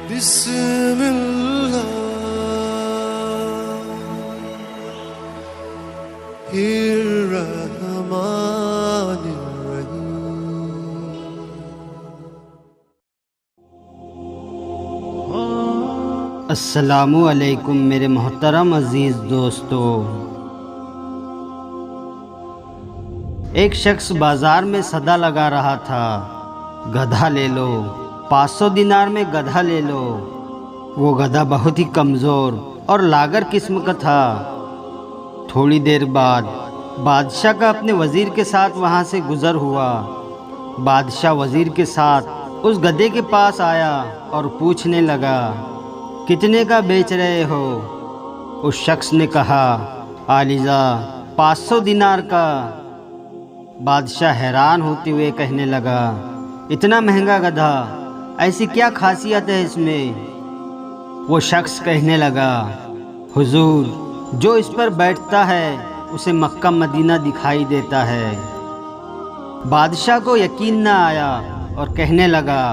بسم اللہ الرحمن الرحیم۔ السلام علیکم میرے محترم عزیز دوستو۔ ایک شخص بازار میں صدا لگا رہا تھا، گدھا لے لو، 500 دینار میں گدھا لے لو۔ وہ گدھا بہت ہی کمزور اور لاغر قسم کا تھا۔ تھوڑی دیر بعد بادشاہ کا اپنے وزیر کے ساتھ وہاں سے گزر ہوا۔ بادشاہ وزیر کے ساتھ اس گدھے کے پاس آیا اور پوچھنے لگا، کتنے کا بیچ رہے ہو؟ اس شخص نے کہا، عالیزا 500 دینار کا۔ بادشاہ حیران ہوتے ہوئے کہنے لگا، اتنا مہنگا گدھا، ایسی کیا خاصیت ہے اس میں؟ وہ شخص کہنے لگا، حضور جو اس پر بیٹھتا ہے اسے مکہ مدینہ دکھائی دیتا ہے۔ بادشاہ کو یقین نہ آیا اور کہنے لگا،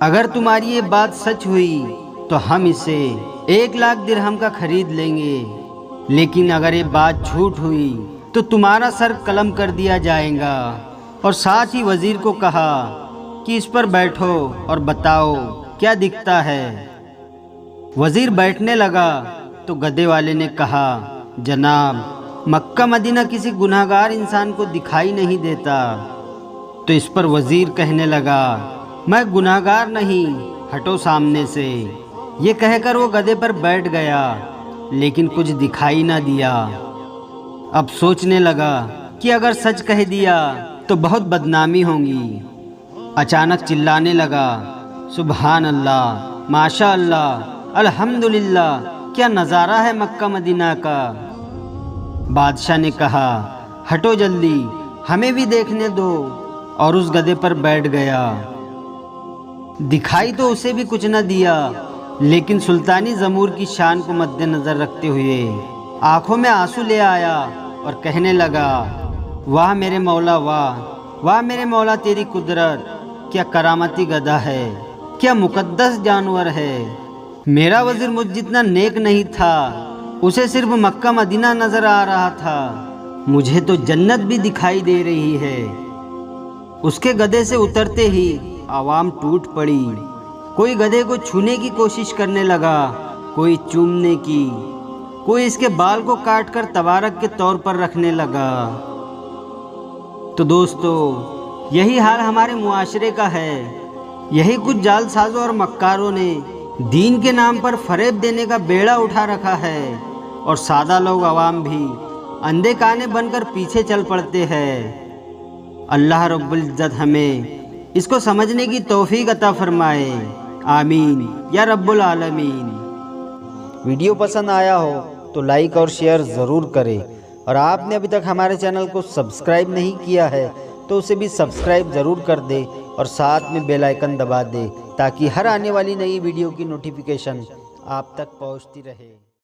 اگر تمہاری یہ بات سچ ہوئی تو ہم اسے 1,00,000 درہم کا خرید لیں گے، لیکن اگر یہ بات جھوٹ ہوئی تو تمہارا سر قلم کر دیا جائے گا۔ اور ساتھ ہی وزیر کو کہا کہ اس پر بیٹھو اور بتاؤ کیا دکھتا ہے۔ وزیر بیٹھنے لگا تو گدھے والے نے کہا، جناب مکہ مدینہ کسی گناہگار انسان کو دکھائی نہیں دیتا۔ تو اس پر وزیر کہنے لگا، میں گناہگار نہیں، ہٹو سامنے سے۔ یہ کہہ کر وہ گدھے پر بیٹھ گیا، لیکن کچھ دکھائی نہ دیا۔ اب سوچنے لگا کہ اگر سچ کہہ دیا تو بہت بدنامی ہوگی۔ اچانک چلانے لگا، سبحان اللہ، ماشاء اللہ، الحمدللہ، کیا نظارہ ہے مکہ مدینہ کا۔ بادشاہ نے کہا، ہٹو جلدی، ہمیں بھی دیکھنے دو، اور اس گدھے پر بیٹھ گیا۔ دکھائی تو اسے بھی کچھ نہ دیا، لیکن سلطانی ضمور کی شان کو مد نظر رکھتے ہوئے آنکھوں میں آنسو لے آیا اور کہنے لگا، واہ میرے مولا، واہ واہ میرے مولا، تیری قدرت، کیا کرامتی گدھا ہے، کیا مقدس جانور ہے۔ میرا وزیر مجھ جتنا نیک نہیں تھا، اسے صرف مکہ مدینہ نظر آ رہا تھا، مجھے تو جنت بھی دکھائی دے رہی ہے۔ اس کے گدھے سے اترتے ہی عوام ٹوٹ پڑی۔ کوئی گدھے کو چھونے کی کوشش کرنے لگا، کوئی چومنے کی، کوئی اس کے بال کو کاٹ کر تبارک کے طور پر رکھنے لگا۔ تو دوستو، یہی حال ہمارے معاشرے کا ہے۔ یہی کچھ جال سازوں اور مکاروں نے دین کے نام پر فریب دینے کا بیڑا اٹھا رکھا ہے، اور سادہ لوگ عوام بھی اندھے کانے بن کر پیچھے چل پڑتے ہیں۔ اللہ رب العزت ہمیں اس کو سمجھنے کی توفیق عطا فرمائے، آمین یا رب العالمین۔ ویڈیو پسند آیا ہو تو لائک اور شیئر ضرور کریں، اور آپ نے ابھی تک ہمارے چینل کو سبسکرائب نہیں کیا ہے تو اسے بھی سبسکرائب ضرور کر دے، اور ساتھ میں بیل آئیکن دبا دے تاکہ ہر آنے والی نئی ویڈیو کی نوٹیفیکیشن آپ تک پہنچتی رہے۔